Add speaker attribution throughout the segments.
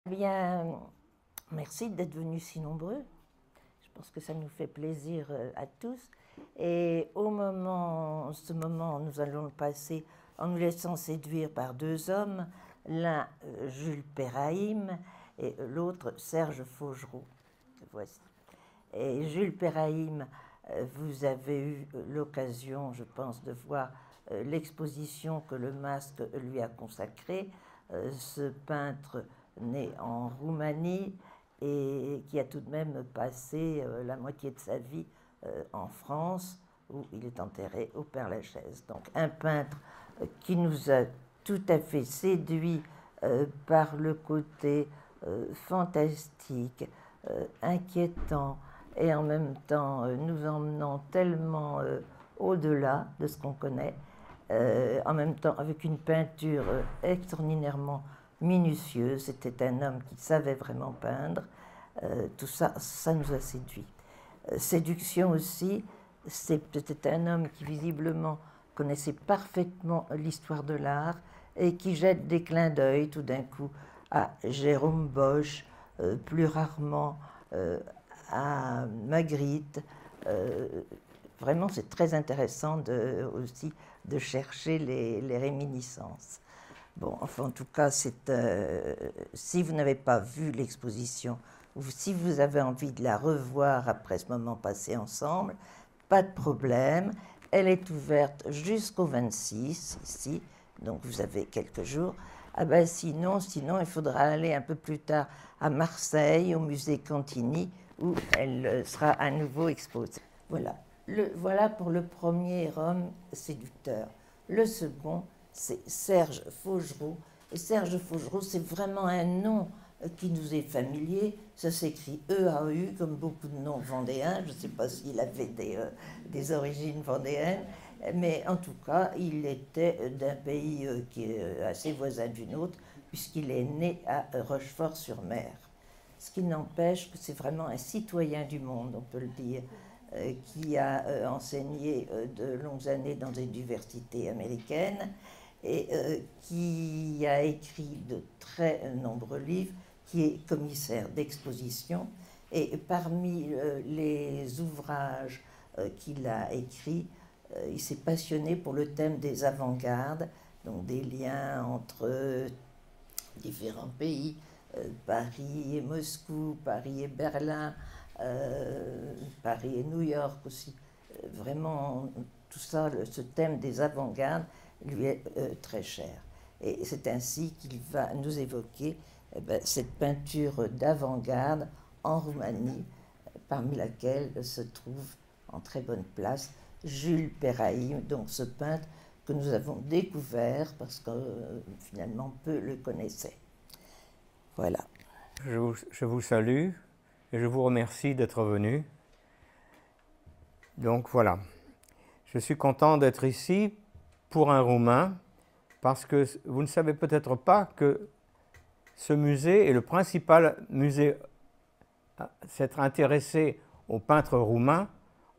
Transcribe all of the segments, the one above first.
Speaker 1: Bien, merci d'être venus si nombreux. Je pense que ça nous fait plaisir à tous. Et ce moment, nous allons le passer en nous laissant séduire par deux hommes, l'un Jules Perraïm et l'autre Serge Faugeroux. Voici. Et Jules Perraïm, vous avez eu l'occasion, je pense, de voir l'exposition que le Masque lui a consacrée. Ce peintre né en Roumanie et qui a tout de même passé la moitié de sa vie en France, où il est enterré au Père-Lachaise. Donc un peintre qui nous a tout à fait séduit par le côté fantastique, inquiétant, et en même temps nous emmenant tellement au-delà de ce qu'on connaît, en même temps avec une peinture extraordinairement minutieuse. C'était un homme qui savait vraiment peindre. Tout ça, ça nous a séduit. Séduction aussi, c'était un homme qui visiblement connaissait parfaitement l'histoire de l'art et qui jette des clins d'œil tout d'un coup à Jérôme Bosch, plus rarement à Magritte. Vraiment, c'est très intéressant aussi de chercher les réminiscences. Bon, enfin, en tout cas, si vous n'avez pas vu l'exposition, ou si vous avez envie de la revoir après ce moment passé ensemble, pas de problème. Elle est ouverte jusqu'au 26, ici, donc vous avez quelques jours. Ah ben sinon, il faudra aller un peu plus tard à Marseille, au musée Cantini, où elle sera à nouveau exposée. Voilà. Voilà pour le premier homme séducteur. Le second, c'est Serge Faugeroux. Et Serge Faugeroux, c'est vraiment un nom qui nous est familier. Ça s'écrit E-A-U, comme beaucoup de noms vendéens. Je ne sais pas s'il avait des origines vendéennes, mais en tout cas, il était d'un pays qui est assez voisin du nôtre, puisqu'il est né à Rochefort-sur-Mer. Ce qui n'empêche que c'est vraiment un citoyen du monde, on peut le dire, qui a enseigné de longues années dans des universités américaines et qui a écrit de très nombreux livres, qui est commissaire d'exposition. Et parmi les ouvrages qu'il a écrits, il s'est passionné pour le thème des avant-gardes, donc des liens entre différents pays, Paris et Moscou, Paris et Berlin, Paris et New York aussi. Vraiment, tout ça, ce thème des avant-gardes lui est très cher. Et c'est ainsi qu'il va nous évoquer cette peinture d'avant-garde en Roumanie, parmi laquelle se trouve en très bonne place Jules Perraïm, donc ce peintre que nous avons découvert parce que finalement peu le connaissaient. Voilà.
Speaker 2: Je vous salue et je vous remercie d'être venu. Donc voilà, je suis content d'être ici pour un Roumain parce que vous ne savez peut-être pas que ce musée est le principal musée à s'être intéressé aux peintres roumains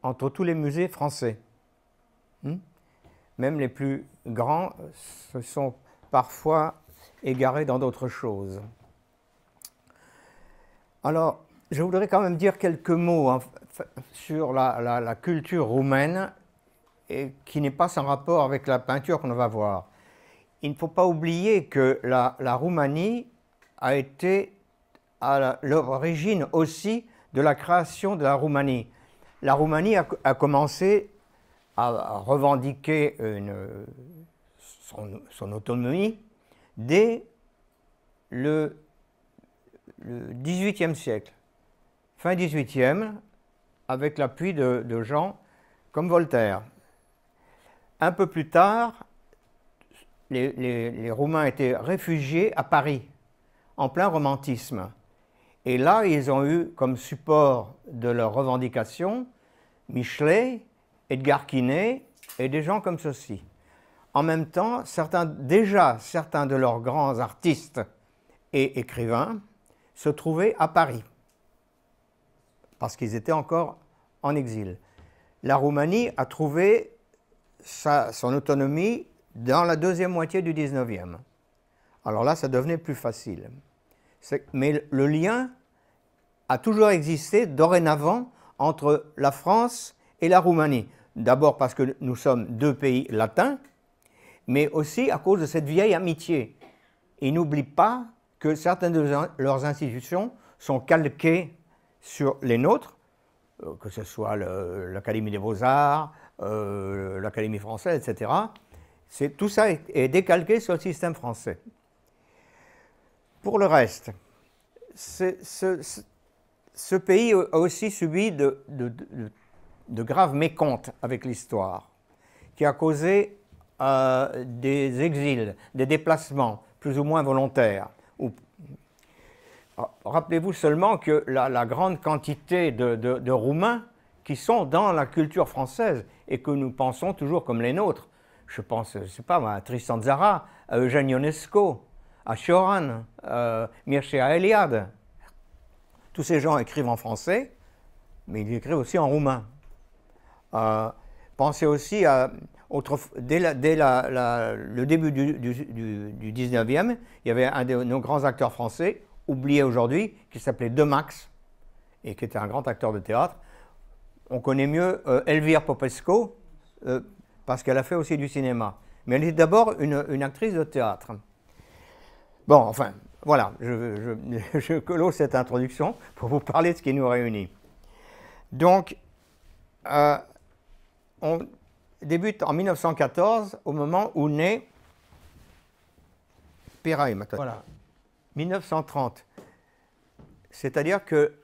Speaker 2: entre tous les musées français. Même les plus grands se sont parfois égarés dans d'autres choses. Alors, je voudrais quand même dire quelques mots sur la culture roumaine et qui n'est pas sans rapport avec la peinture qu'on va voir. Il ne faut pas oublier que la Roumanie a été à l'origine aussi de la création de la Roumanie. La Roumanie a commencé à revendiquer son autonomie dès le XVIIIe siècle, fin XVIIIe, avec l'appui de gens comme Voltaire. Un peu plus tard, les Roumains étaient réfugiés à Paris, en plein romantisme. Et là, ils ont eu comme support de leurs revendications Michelet, Edgar Quinet et des gens comme ceci. En même temps, certains de leurs grands artistes et écrivains se trouvaient à Paris, parce qu'ils étaient encore en exil. La Roumanie a trouvé son autonomie dans la deuxième moitié du XIXe. Alors là, ça devenait plus facile. Mais le lien a toujours existé dorénavant entre la France et la Roumanie. D'abord parce que nous sommes deux pays latins, mais aussi à cause de cette vieille amitié. Ils n'oublient pas que certaines de leurs institutions sont calquées sur les nôtres, que ce soit l'Académie des Beaux-Arts, l'Académie française, etc. Tout ça est décalqué sur le système français. Pour le reste, ce pays a aussi subi de graves mécomptes avec l'histoire, qui a causé des exils, des déplacements plus ou moins volontaires. Rappelez-vous seulement que la grande quantité de Roumains qui sont dans la culture française et que nous pensons toujours comme les nôtres, je pense, je ne sais pas, à Tristan Tzara, à Eugène Ionesco, à Cioran, Mircea Eliade. Tous ces gens écrivent en français, mais ils écrivent aussi en roumain. Pensez aussi à, dès le début du 19e, il y avait un de nos grands acteurs français, oublié aujourd'hui, qui s'appelait Demax, et qui était un grand acteur de théâtre. On connaît mieux Elvire Popescu, parce qu'elle a fait aussi du cinéma. Mais elle est d'abord une actrice de théâtre. Bon, enfin, voilà, je clôt cette introduction pour vous parler de ce qui nous réunit. Donc, on débute en 1914, au moment où naît Péraïm. Voilà, 1930. C'est-à-dire que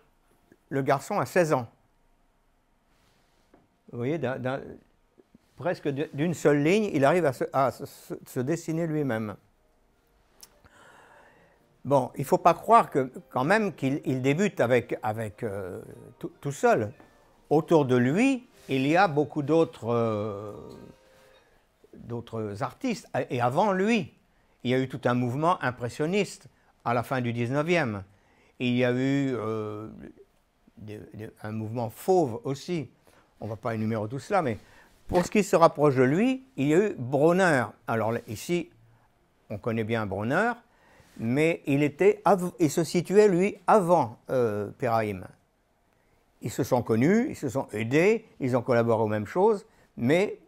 Speaker 2: le garçon a 16 ans. Vous voyez, presque d'une seule ligne, il arrive à se dessiner lui-même. Bon, il ne faut pas croire quand même qu'il débute tout seul. Autour de lui, il y a beaucoup d'autres artistes. Et avant lui, il y a eu tout un mouvement impressionniste à la fin du 19e. Il y a eu un mouvement fauve aussi. On ne va pas énumérer tout cela, mais pour ce qui se rapproche de lui, il y a eu Bronner. Alors ici, on connaît bien Bronner, mais il se situait, lui, avant Péraïm. Ils se sont connus, ils se sont aidés, ils ont collaboré aux mêmes choses, mais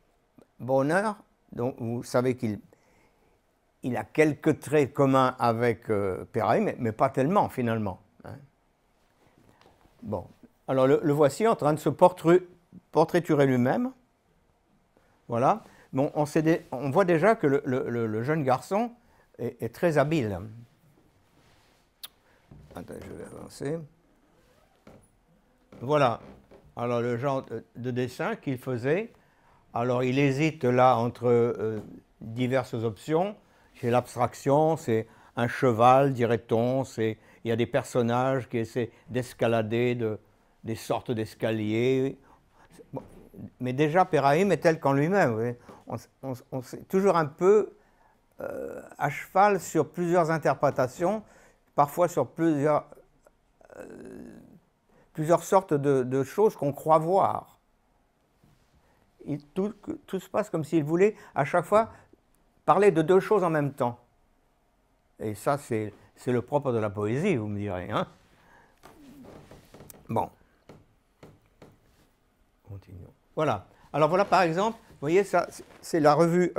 Speaker 2: Bronner, donc vous savez qu'il a quelques traits communs avec Péraïm, mais pas tellement, finalement. Hein. Bon, alors le voici en train de se portraiturer lui-même. Voilà. Bon, on voit déjà que le jeune garçon est très habile. Attends, je vais avancer. Voilà. Alors, le genre de dessin qu'il faisait. Alors, il hésite là entre diverses options. C'est l'abstraction, c'est un cheval, dirait-on. Il y a des personnages qui essaient d'escalader des sortes d'escaliers. Bon, mais déjà, Péraïm est tel qu'en lui-même. On est toujours un peu à cheval sur plusieurs interprétations, parfois sur plusieurs sortes de choses qu'on croit voir. Tout se passe comme s'il voulait à chaque fois parler de deux choses en même temps. Et ça, c'est le propre de la poésie, vous me direz. Hein? Bon. Continuons. Voilà. Alors voilà, par exemple, vous voyez, ça, c'est la revue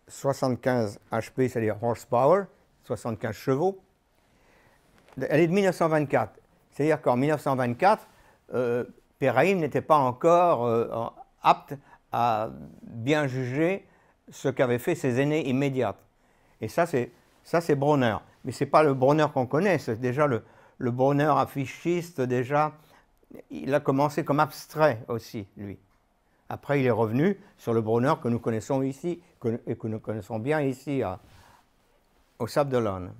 Speaker 2: 75 HP, c'est-à-dire horsepower, 75 chevaux. Elle est de 1924. C'est-à-dire qu'en 1924, Péraïm n'était pas encore apte à bien juger ce qu'avaient fait ses aînés immédiats. Et ça, c'est Bronner. Mais ce n'est pas le Bronner qu'on connaît, c'est déjà le Bronner affichiste, déjà. Il a commencé comme abstrait aussi, lui. Après, il est revenu sur le Bronner que nous connaissons ici, et que nous connaissons bien ici, au Sable d'Olonne.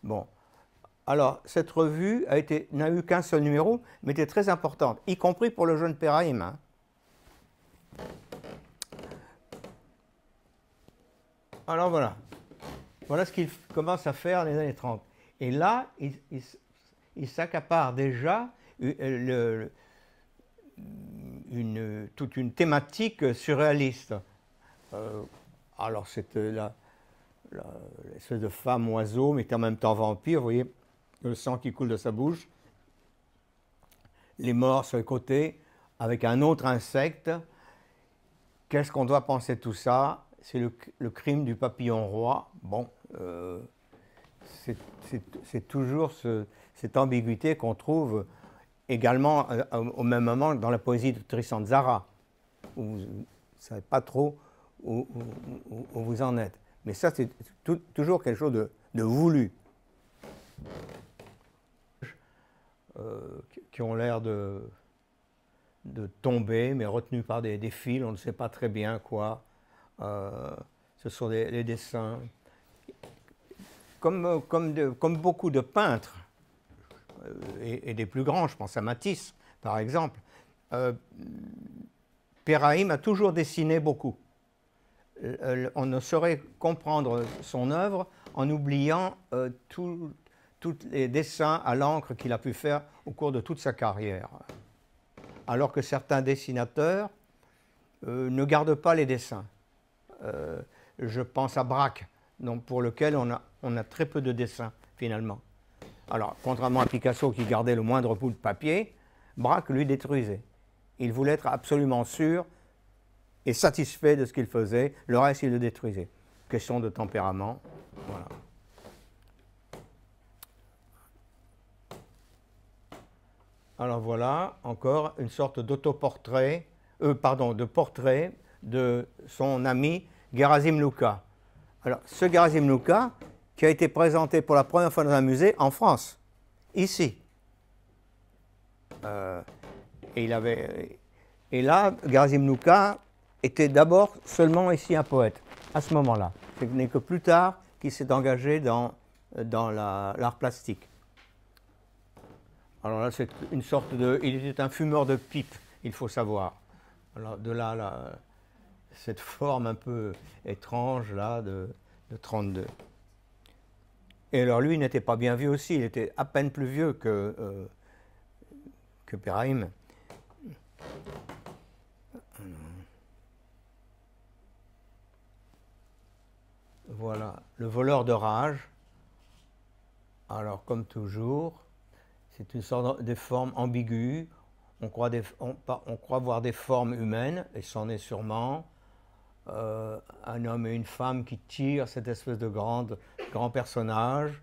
Speaker 2: Bon. Alors, cette revue n'a eu qu'un seul numéro, mais était très importante, y compris pour le jeune Péraïm. Hein. Alors voilà. Voilà ce qu'il commence à faire dans les années 30. Et là, il s'accapare déjà toute une thématique surréaliste. Alors, c'est l'espèce de femme oiseau, mais qui est en même temps vampire. Vous voyez le sang qui coule de sa bouche, les morts sur les côtés, avec un autre insecte. Qu'est-ce qu'on doit penser de tout ça? C'est le crime du papillon roi. Bon, c'est toujours cette ambiguïté qu'on trouve également au même moment dans la poésie de Tristan Tzara, où vous ne savez pas trop où vous en êtes. Mais ça, c'est toujours quelque chose de voulu. Qui ont l'air de tomber, mais retenus par des fils, on ne sait pas très bien quoi. Ce sont les dessins. Comme beaucoup de peintres, et des plus grands, je pense à Matisse, par exemple, Péraïm a toujours dessiné beaucoup. On ne saurait comprendre son œuvre en oubliant tous les dessins à l'encre qu'il a pu faire au cours de toute sa carrière. Alors que certains dessinateurs ne gardent pas les dessins. Je pense à Braque, pour lequel on a très peu de dessins, finalement. Alors, contrairement à Picasso qui gardait le moindre bout de papier, Braque lui détruisait. Il voulait être absolument sûr et satisfait de ce qu'il faisait, le reste il le détruisait. Question de tempérament, voilà. Alors voilà, encore une sorte d'autoportrait, de portrait de son ami Gerasim Luca. Alors, ce Gerasim Luca, qui a été présenté pour la première fois dans un musée en France, ici. Et là, Gerasim Luca était d'abord seulement ici un poète, à ce moment-là. Ce n'est que plus tard qu'il s'est engagé dans l'art plastique. Alors là, c'est une sorte de... Il était un fumeur de pipe, il faut savoir. Alors de là, cette forme un peu étrange, là, de 32. Et alors lui, il n'était pas bien vieux aussi, il était à peine plus vieux que Péraïm. Voilà, le voleur de rage. Alors, comme toujours, c'est une sorte de forme ambiguë. On croit voir des formes humaines, et c'en est sûrement. Un homme et une femme qui tirent cette espèce de grand personnage.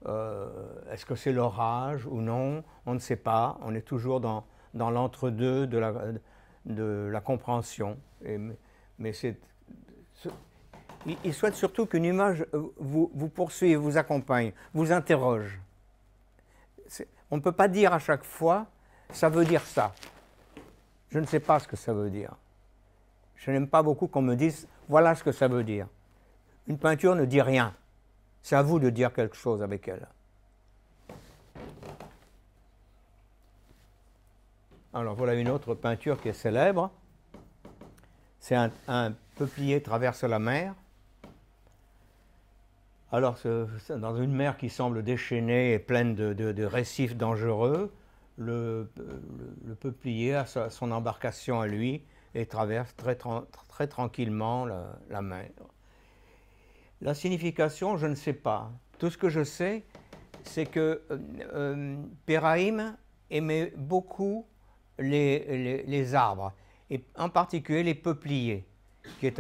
Speaker 2: Est-ce que c'est leur rage ou non? On ne sait pas. On est toujours dans l'entre-deux de la compréhension. Mais il souhaite surtout qu'une image vous poursuive, vous accompagne, vous interroge. On ne peut pas dire à chaque fois « ça veut dire ça ». Je ne sais pas ce que ça veut dire. Je n'aime pas beaucoup qu'on me dise « voilà ce que ça veut dire ». Une peinture ne dit rien. C'est à vous de dire quelque chose avec elle. Alors voilà une autre peinture qui est célèbre. C'est un peuplier traverse la mer. Alors, dans une mer qui semble déchaînée et pleine de récifs dangereux, le peuplier a son embarcation à lui et traverse très tranquillement la mer. La signification, je ne sais pas. Tout ce que je sais, c'est que Péraïm aimait beaucoup les arbres, et en particulier les peupliers, qui est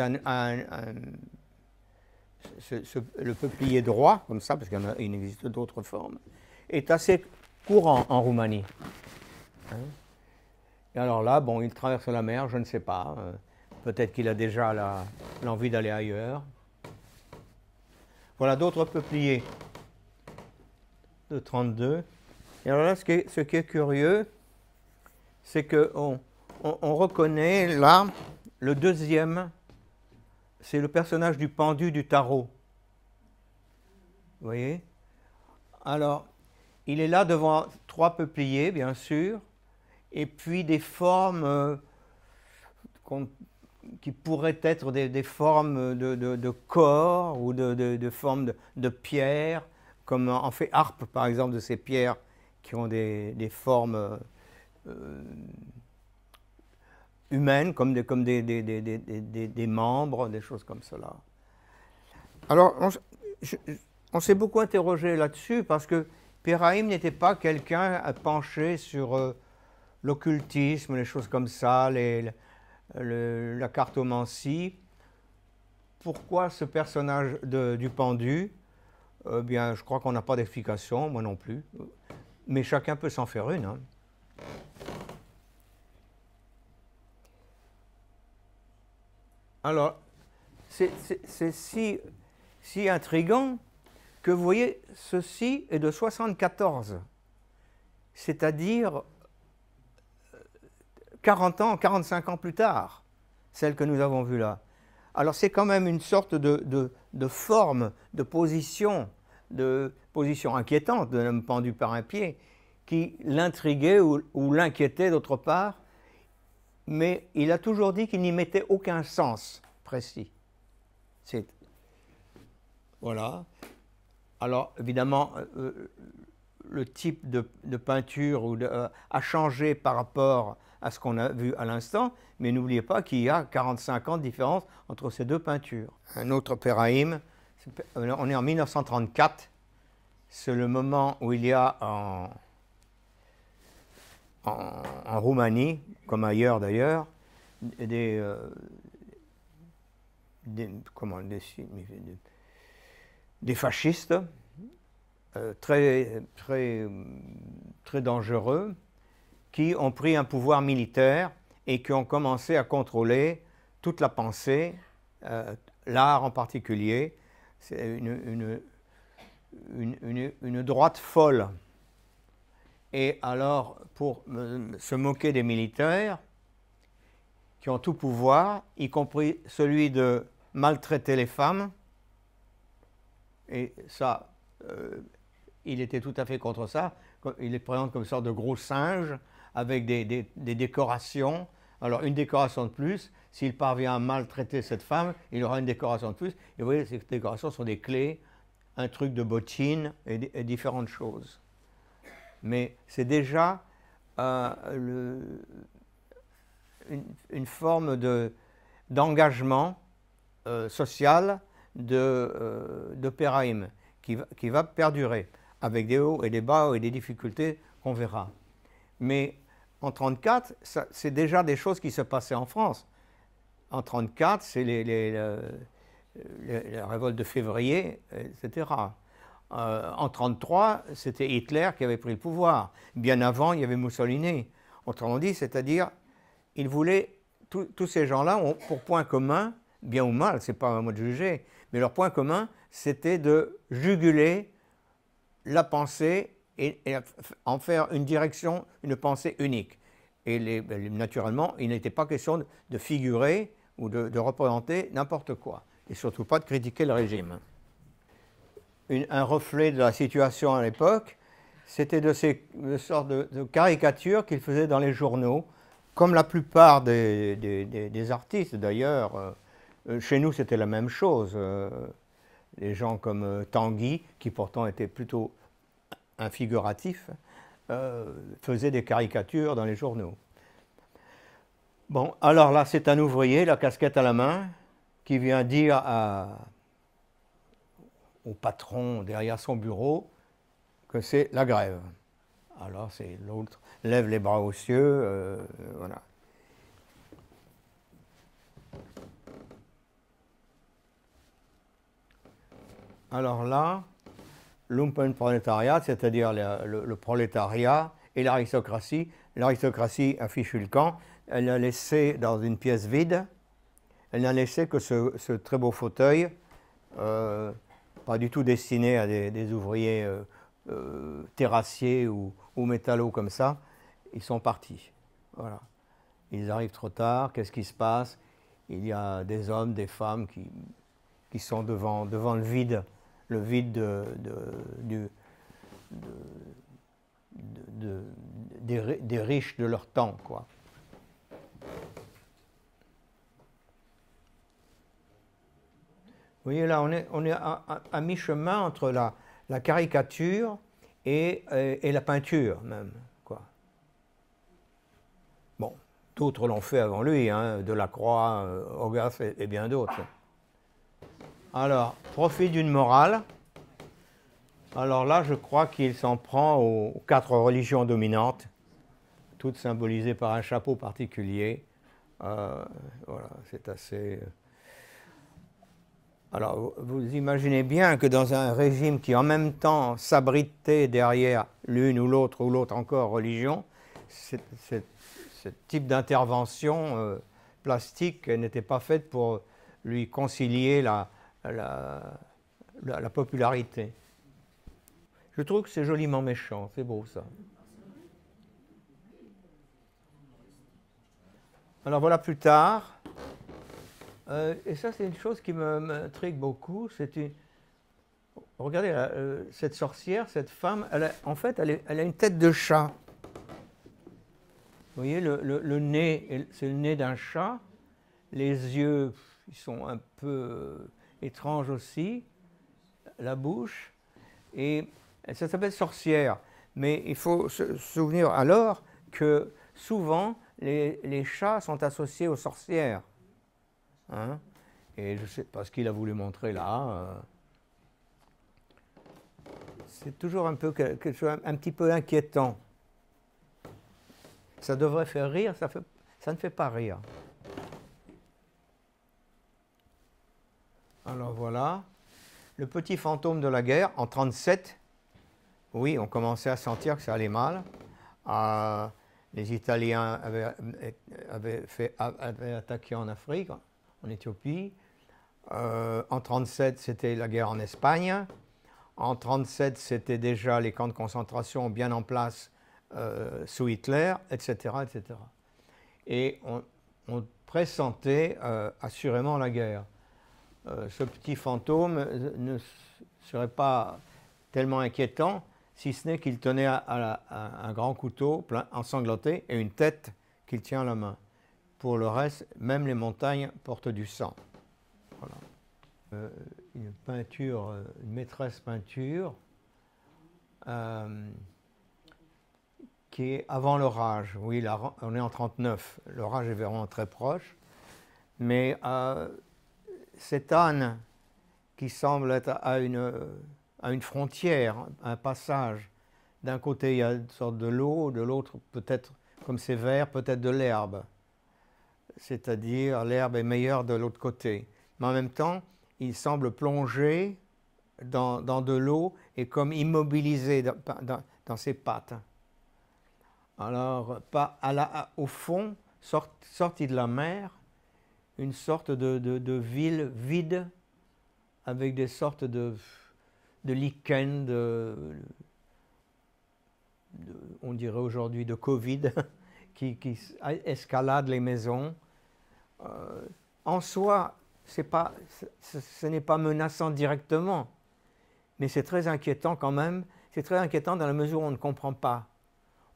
Speaker 2: le peuplier droit, comme ça, parce qu'il existe d'autres formes, est assez courant en Roumanie. Et alors là, bon, il traverse la mer, je ne sais pas. Peut-être qu'il a déjà l'envie d'aller ailleurs. Voilà d'autres peupliers de 32. Et alors là, ce qui est curieux, c'est qu'on reconnaît là le deuxième. C'est le personnage du pendu du tarot. Vous voyez? Alors, il est là devant 3 peupliers, bien sûr, et puis des formes qui pourraient être des formes de corps ou de formes de pierres, comme en fait Harpe, par exemple, de ces pierres qui ont des formes humaines, comme des membres, des choses comme cela. Alors, on s'est beaucoup interrogé là-dessus parce que Péraïm n'était pas quelqu'un à pencher sur l'occultisme, les choses comme ça, la cartomancie. Pourquoi ce personnage du pendu? Bien, je crois qu'on n'a pas d'explication, moi non plus. Mais chacun peut s'en faire une. Hein. Alors, c'est si intriguant que vous voyez, ceci est de 74, c'est-à-dire 40 ans, 45 ans plus tard, celle que nous avons vue là. Alors c'est quand même une sorte de forme, de position inquiétante d'un homme pendu par un pied, qui l'intriguait ou l'inquiétait d'autre part, mais il a toujours dit qu'il n'y mettait aucun sens précis. Voilà. Alors, évidemment, le type de peinture a changé par rapport à ce qu'on a vu à l'instant, mais n'oubliez pas qu'il y a 45 ans de différence entre ces deux peintures. Un autre Péraïm, on est en 1934, c'est le moment où il y a en Roumanie, comme ailleurs d'ailleurs, des fascistes très dangereux qui ont pris un pouvoir militaire et qui ont commencé à contrôler toute la pensée, l'art en particulier. C'est une droite folle. Et alors, pour se moquer des militaires qui ont tout pouvoir, y compris celui de maltraiter les femmes, et ça, il était tout à fait contre ça. Il les présente comme une sorte de gros singe avec des décorations. Alors, une décoration de plus, s'il parvient à maltraiter cette femme, il aura une décoration de plus. Et vous voyez, ces décorations sont des clés, un truc de bottine et différentes choses. Mais c'est déjà une forme d'engagement social de Péraïm qui va perdurer, avec des hauts et des bas et des difficultés qu'on verra. Mais en 1934, c'est déjà des choses qui se passaient en France. En 1934, c'est la révolte de février, etc. En 1933, c'était Hitler qui avait pris le pouvoir. Bien avant, il y avait Mussolini. Autrement dit, c'est-à-dire, il voulait, tous ces gens-là ont pour point commun, bien ou mal, c'est pas à moi de juger, mais leur point commun, c'était de juguler la pensée et en faire une direction, une pensée unique. Et naturellement, il n'était pas question de figurer ou de représenter n'importe quoi, et surtout pas de critiquer le régime. Un reflet de la situation à l'époque, c'était de ces sortes de caricatures qu'il faisait dans les journaux, comme la plupart des artistes d'ailleurs. Chez nous, c'était la même chose. Les gens comme Tanguy, qui pourtant était plutôt un figuratif, faisaient des caricatures dans les journaux. Bon, alors là, c'est un ouvrier, la casquette à la main, qui vient dire au patron derrière son bureau que c'est la grève. Alors c'est l'autre, lève les bras aux cieux, voilà. Alors là, Lumpenproletariat, c'est-à-dire le prolétariat et l'aristocratie. L'aristocratie a fichu le camp, elle a laissé dans une pièce vide, elle n'a laissé que ce très beau fauteuil, pas du tout destiné à des ouvriers terrassiers ou métallos comme ça. Ils sont partis. Voilà. Ils arrivent trop tard, qu'est-ce qui se passe? Il y a des hommes, des femmes qui sont devant le vide des riches de leur temps, quoi. Vous voyez là, on est à mi-chemin entre la caricature et la peinture même, quoi. Bon, d'autres l'ont fait avant lui, hein, Delacroix, Hogarth et bien d'autres. Alors, profit d'une morale. Alors là, je crois qu'il s'en prend aux 4 religions dominantes, toutes symbolisées par un chapeau particulier. Voilà, c'est assez... Alors, vous imaginez bien que dans un régime qui en même temps s'abritait derrière l'une ou l'autre encore religion, ce type d'intervention plastique n'était pas faite pour lui concilier la popularité. Je trouve que c'est joliment méchant, c'est beau ça. Alors voilà plus tard. Et ça, c'est une chose qui m'intrigue beaucoup. Regardez, cette sorcière, cette femme, en fait, elle a une tête de chat. Vous voyez, le nez, c'est le nez d'un chat. Les yeux, ils sont un peu étranges aussi. La bouche. Et ça s'appelle sorcière. Mais il faut se souvenir alors que souvent, les chats sont associés aux sorcières. Hein? Et je sais pas ce qu'il a voulu montrer là. C'est toujours un peu quelque chose, un petit peu inquiétant. Ça devrait faire rire, ça ne fait pas rire. Alors voilà, le petit fantôme de la guerre en 1937. Oui, on commençait à sentir que ça allait mal. Les Italiens avaient attaqué en Afrique, en Éthiopie. En 1937, c'était la guerre en Espagne. En 1937, c'était déjà les camps de concentration bien en place sous Hitler, etc., etc. Et on pressentait assurément la guerre. Ce petit fantôme ne serait pas tellement inquiétant, si ce n'est qu'il tenait un grand couteau plein, ensanglanté et une tête qu'il tient à la main. Pour le reste, même les montagnes portent du sang. Voilà. Une peinture, une maîtresse peinture, qui est avant l'orage. Oui, là, on est en 1939, l'orage est vraiment très proche. Mais cette Anne, qui semble être à une frontière, un passage, d'un côté il y a une sorte de l'eau, de l'autre peut-être, comme c'est vert, peut-être de l'herbe. C'est-à-dire l'herbe est meilleure de l'autre côté. Mais en même temps, il semble plonger dans de l'eau et comme immobilisé dans ses pattes. Alors, au fond, sorti de la mer, une sorte de ville vide avec des sortes de lichens, on dirait aujourd'hui de Covid, qui escaladent les maisons. En soi, ce n'est pas menaçant directement, mais c'est très inquiétant quand même. C'est très inquiétant dans la mesure où on ne comprend pas.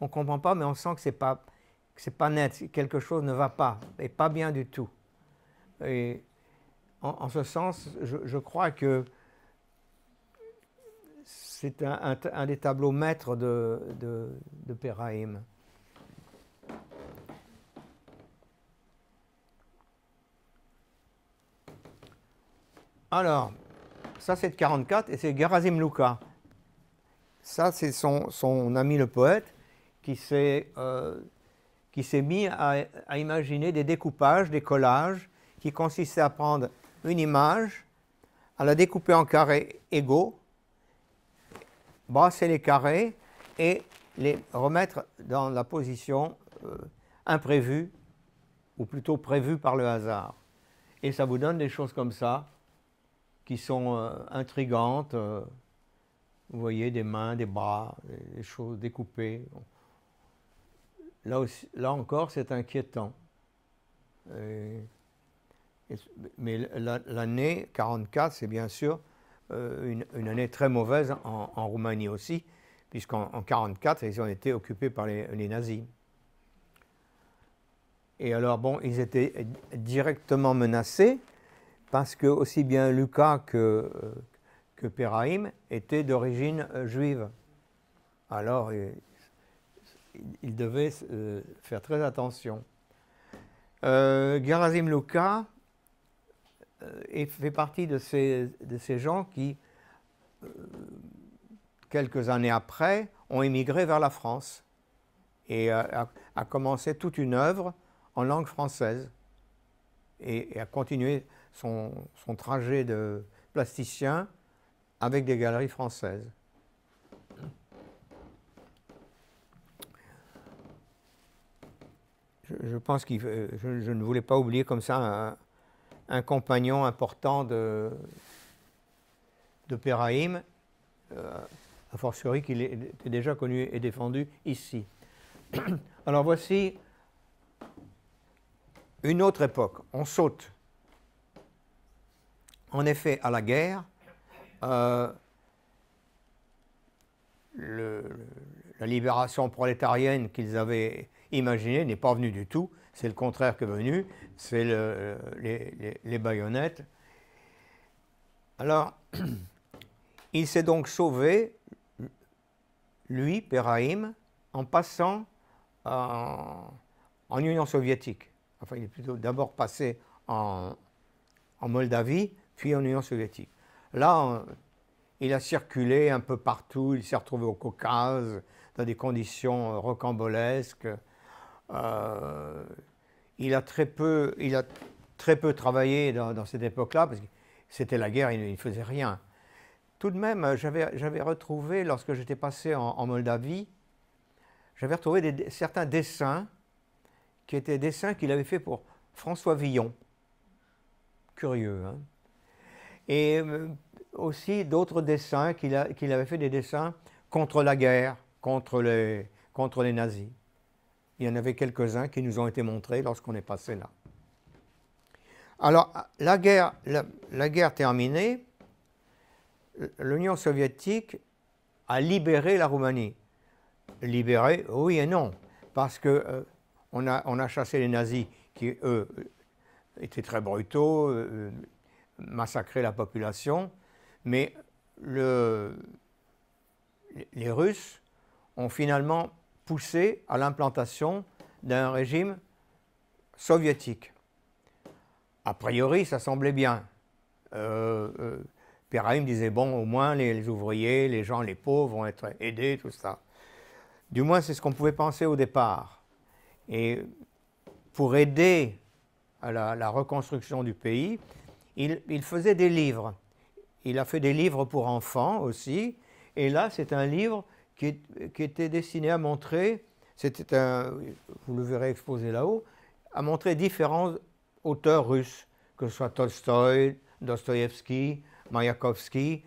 Speaker 2: On ne comprend pas, mais on sent que ce n'est pas net, quelque chose ne va pas, et pas bien du tout. Et en ce sens, je crois que c'est un des tableaux maîtres de Perraim. Alors, ça c'est de 1944 et c'est Gerasim Luka. Ça c'est son ami le poète qui s'est mis à imaginer des découpages, des collages qui consistaient à prendre une image, à la découper en carrés égaux, brasser les carrés et les remettre dans la position imprévue, ou plutôt prévue par le hasard. Et ça vous donne des choses comme ça, qui sont intrigantes. Vous voyez, des mains, des bras, des choses découpées. Là encore, c'est inquiétant. Mais l'année 1944, c'est bien sûr une année très mauvaise en Roumanie aussi, puisqu'en 1944, ils ont été occupés par les nazis. Et alors, bon, ils étaient directement menacés, parce que aussi bien Luka que Perraim étaient d'origine juive. Alors, ils devaient faire très attention. Gerasim Luka et fait partie de ces gens qui, quelques années après, ont émigré vers la France et a commencé toute une œuvre en langue française et a continué son trajet de plasticien avec des galeries françaises. Je pense que je ne voulais pas oublier comme ça un compagnon important de Péraïm, a fortiori qu'il était déjà connu et défendu ici. Alors voici une autre époque. On saute. En effet, à la guerre, la libération prolétarienne qu'ils avaient imaginée n'est pas venue du tout. C'est le contraire qui est venu. C'est les baïonnettes. Alors, il s'est donc sauvé, lui, Péraïm, en passant en Union soviétique. Enfin, il est plutôt d'abord passé en Moldavie, puis en Union soviétique. Là, il a circulé un peu partout, il s'est retrouvé au Caucase, dans des conditions rocambolesques. Il a très peu travaillé dans cette époque-là, parce que c'était la guerre, il ne faisait rien. Tout de même, j'avais retrouvé, lorsque j'étais passé en Moldavie, j'avais retrouvé certains dessins qui étaient dessins qu'il avait fait pour François Villon. Curieux, hein? Et aussi d'autres dessins qu'il avait fait, des dessins contre la guerre, contre les nazis. Il y en avait quelques-uns qui nous ont été montrés lorsqu'on est passé là. Alors, la guerre terminée, l'Union soviétique a libéré la Roumanie. Libéré, oui et non, parce que on a chassé les nazis qui, eux, étaient très brutaux, massacraient la population, mais les Russes ont finalement poussé à l'implantation d'un régime soviétique. A priori, ça semblait bien. Péraïm disait, bon, au moins les ouvriers, les gens, les pauvres vont être aidés, tout ça. Du moins, c'est ce qu'on pouvait penser au départ. Et pour aider à la reconstruction du pays, il faisait des livres. Il a fait des livres pour enfants aussi. Et là, c'est un livre qui était destiné à montrer, vous le verrez exposé là-haut, à montrer différents auteurs russes, que ce soit Tolstoï, Dostoïevski, Maïakovski.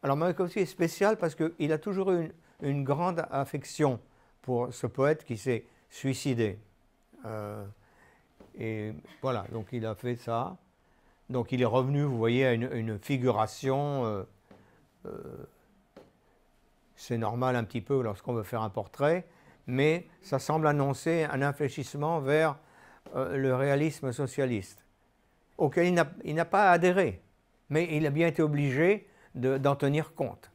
Speaker 2: Alors Maïakovski est spécial parce qu'il a toujours eu une grande affection pour ce poète qui s'est suicidé. Et voilà, donc il a fait ça. Donc il est revenu, vous voyez, à une figuration. C'est normal un petit peu lorsqu'on veut faire un portrait, mais ça semble annoncer un infléchissement vers le réalisme socialiste, auquel il n'a pas adhéré, mais il a bien été obligé d'en tenir compte.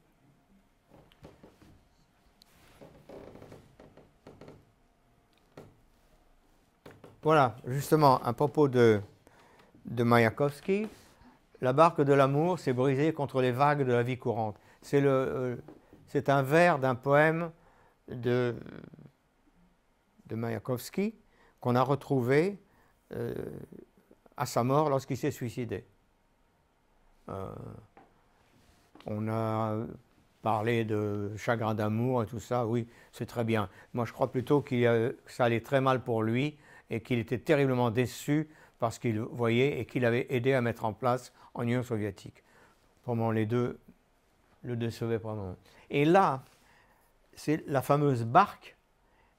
Speaker 2: Voilà, justement, à propos de Maïakovski, la barque de l'amour s'est brisée contre les vagues de la vie courante. C'est un vers d'un poème de Maïakovski qu'on a retrouvé à sa mort lorsqu'il s'est suicidé. On a parlé de chagrin d'amour et tout ça, oui, c'est très bien. Moi, je crois plutôt que ça allait très mal pour lui et qu'il était terriblement déçu parce qu'il voyait et qu'il avait aidé à mettre en place en Union soviétique. Vraiment, les deux le décevaient vraiment. Et là, c'est la fameuse barque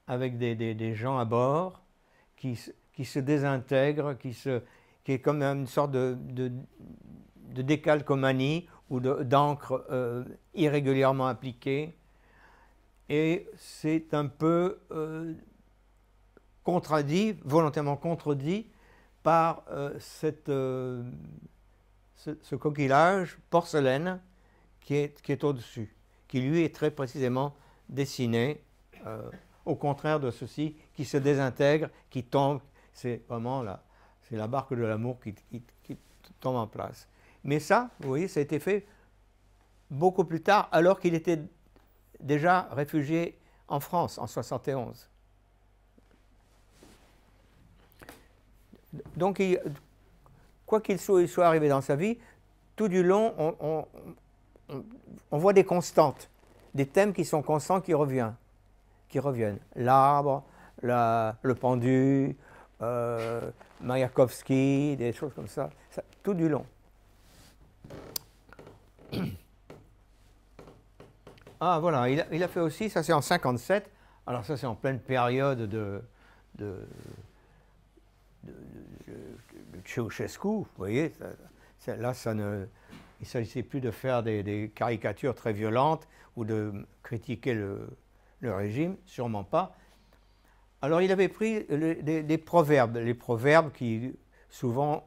Speaker 2: avec des gens à bord qui se désintègrent, qui est comme une sorte de décalcomanie ou d'encre irrégulièrement appliquée. Et c'est un peu volontairement contredit par ce coquillage porcelaine qui est au-dessus, qui lui est très précisément dessiné, au contraire de ceci qui se désintègre, qui tombe. C'est vraiment c'est la barque de l'amour tombe en place. Mais ça, vous voyez, ça a été fait beaucoup plus tard, alors qu'il était déjà réfugié en France, en 71. Donc, quoi qu'il soit arrivé dans sa vie, tout du long, on voit des constantes, des thèmes qui sont constants, qui reviennent. L'arbre, le pendu, Mayakovsky, des choses comme ça, tout du long. Ah voilà, il a fait aussi, ça c'est en 57, alors ça c'est en pleine période de Ceausescu, vous voyez, là il ne s'agissait plus de faire des caricatures très violentes ou de critiquer le régime, sûrement pas. Alors il avait pris des proverbes, les proverbes qui souvent,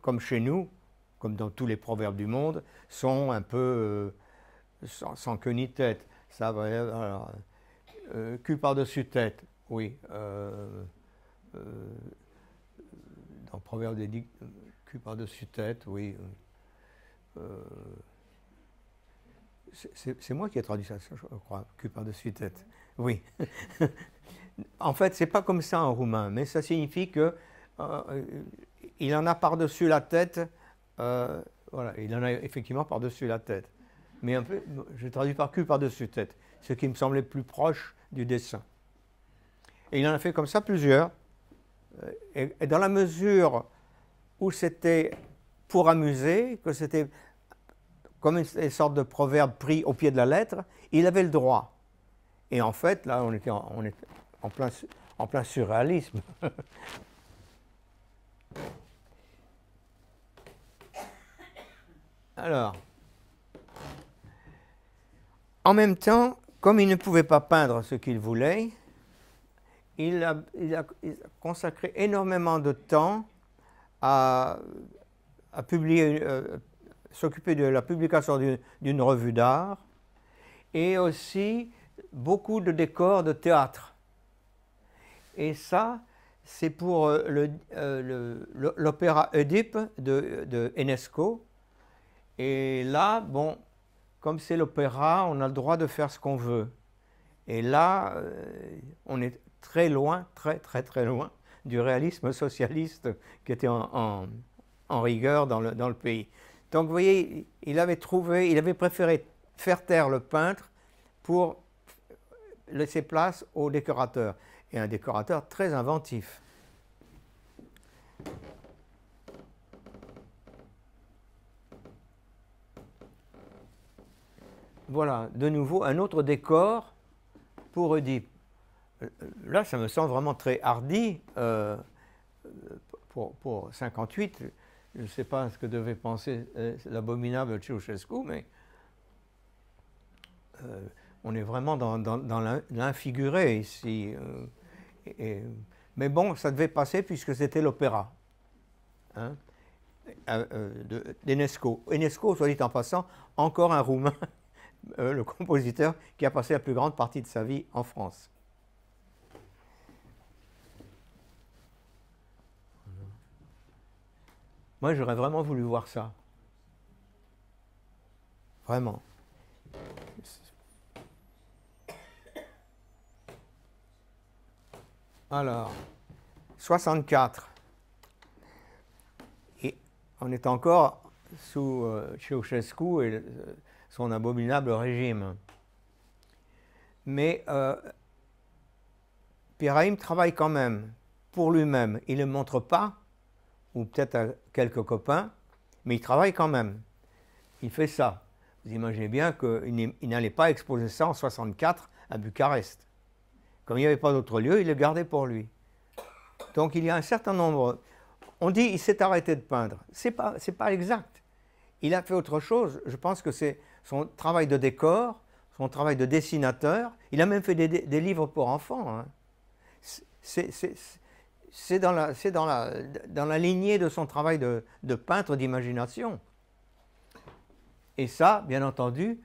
Speaker 2: comme chez nous, comme dans tous les proverbes du monde, sont un peu sans queue ni tête. Ça va, alors, cul par-dessus tête, oui. Dans le proverbe des cul par-dessus tête, oui. C'est moi qui ai traduit ça, je crois, cul par-dessus tête. Oui. En fait, c'est pas comme ça en roumain, mais ça signifie que il en a par-dessus la tête. Voilà, il en a effectivement par-dessus la tête. Mais un peu, je traduis par cul par-dessus tête, ce qui me semblait plus proche du dessin. Et il en a fait comme ça plusieurs. Et dans la mesure où c'était pour amuser, que c'était comme une sorte de proverbe pris au pied de la lettre, il avait le droit. Et en fait, là, on était en plein surréalisme. Alors, en même temps, comme il ne pouvait pas peindre ce qu'il voulait, il a consacré énormément de temps à publier, s'occuper de la publication d'une revue d'art et aussi beaucoup de décors de théâtre. Et ça, c'est pour l'opéra Oedipe de Enesco. Et là, bon, comme c'est l'opéra, on a le droit de faire ce qu'on veut. Et là, on est très loin, très loin du réalisme socialiste qui était en rigueur dans le pays. Donc vous voyez, il avait préféré faire taire le peintre pour laisser place au décorateur. Et un décorateur très inventif. Voilà, de nouveau, un autre décor pour Oedipe. Là, ça me semble vraiment très hardi pour 58. Je ne sais pas ce que devait penser l'abominable Ceausescu, mais on est vraiment dans l'infiguré ici. Mais bon, ça devait passer puisque c'était l'opéra hein, d'Enesco. Enesco, soit dit en passant, encore un Roumain, le compositeur qui a passé la plus grande partie de sa vie en France. Moi, j'aurais vraiment voulu voir ça. Vraiment. Alors, 64. Et on est encore sous Ceausescu et son abominable régime. Mais Pierre-Haïm travaille quand même pour lui-même. Il ne le montre pas, ou peut-être à quelques copains, mais il travaille quand même. Il fait ça. Vous imaginez bien qu'il n'allait pas exposer ça en 64 à Bucarest. Comme il n'y avait pas d'autre lieu, il le gardait pour lui. Donc il y a un certain nombre... On dit qu'il s'est arrêté de peindre. C'est pas exact. Il a fait autre chose. Je pense que c'est son travail de décor, son travail de dessinateur. Il a même fait des livres pour enfants. Hein. C'est dans la lignée de son travail de peintre d'imagination. Et ça, bien entendu,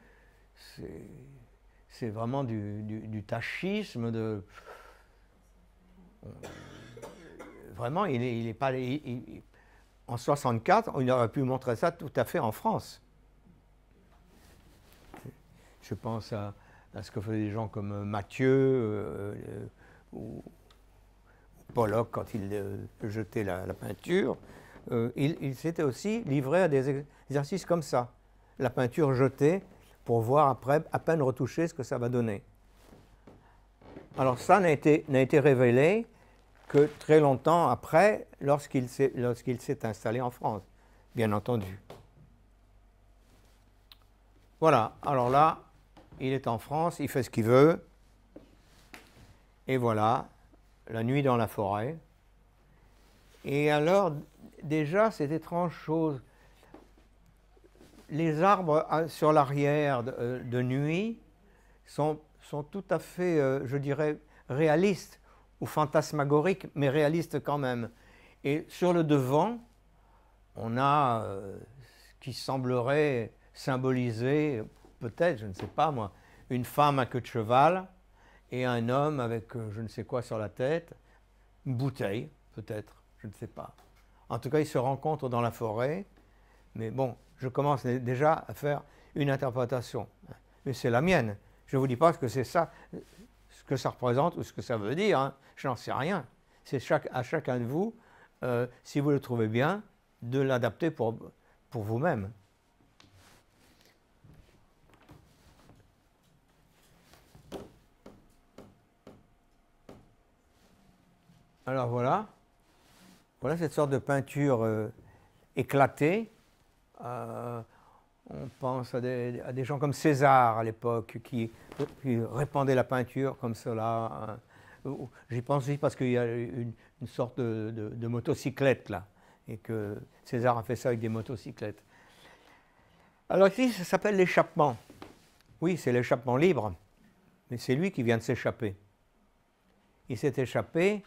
Speaker 2: c'est vraiment du tachisme. Vraiment, il est pas... en 64, on aurait pu montrer ça tout à fait en France. Je pense à ce que faisaient des gens comme Mathieu ou Pollock quand il jetait la peinture. Il s'était aussi livré à des exercices comme ça. La peinture jetée pour voir après, à peine retoucher, ce que ça va donner. Alors ça n'a été révélé que très longtemps après, lorsqu'il s'est installé en France, bien entendu. Voilà, alors là, il est en France, il fait ce qu'il veut, et voilà, la nuit dans la forêt. Et alors, déjà, cette étrange chose, les arbres sur l'arrière de nuit sont tout à fait, je dirais, réalistes ou fantasmagoriques, mais réalistes quand même. Et sur le devant, on a ce qui semblerait symboliser, peut-être, je ne sais pas moi, une femme à queue de cheval et un homme avec je ne sais quoi sur la tête, une bouteille, peut-être, je ne sais pas. En tout cas, ils se rencontrent dans la forêt, mais bon, je commence déjà à faire une interprétation. Mais c'est la mienne. Je ne vous dis pas que c'est ça, ce que ça représente ou ce que ça veut dire, hein. Je n'en sais rien. C'est à chacun de vous, si vous le trouvez bien, de l'adapter pour vous-même. Alors voilà cette sorte de peinture éclatée. On pense à des gens comme César à l'époque qui répandaient la peinture comme cela. J'y pense aussi parce qu'il y a une sorte de motocyclette là, et que César a fait ça avec des motocyclettes. Alors ici, ça s'appelle l'échappement. Oui, c'est l'échappement libre, mais c'est lui qui vient de s'échapper. Il s'est échappé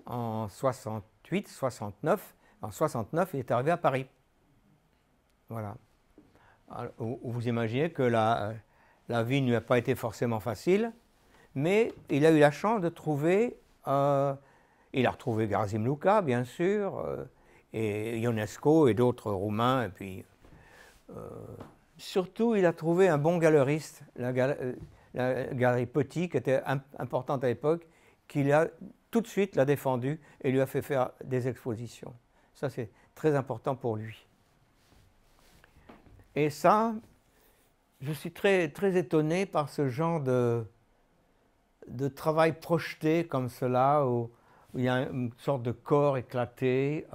Speaker 2: en 68, 69. En 69, il est arrivé à Paris. Voilà. Alors, vous imaginez que la vie ne lui a pas été forcément facile, mais il a eu la chance de trouver, il a retrouvé Garasim Luca, bien sûr, et Ionesco et d'autres Roumains, et puis surtout il a trouvé un bon galeriste, la galerie Petit, qui était importante à l'époque, qui tout de suite l'a défendu et lui a fait faire des expositions. Ça, c'est très important pour lui. Et ça, je suis très, très étonné par ce genre de travail projeté comme cela, où il y a une sorte de corps éclaté,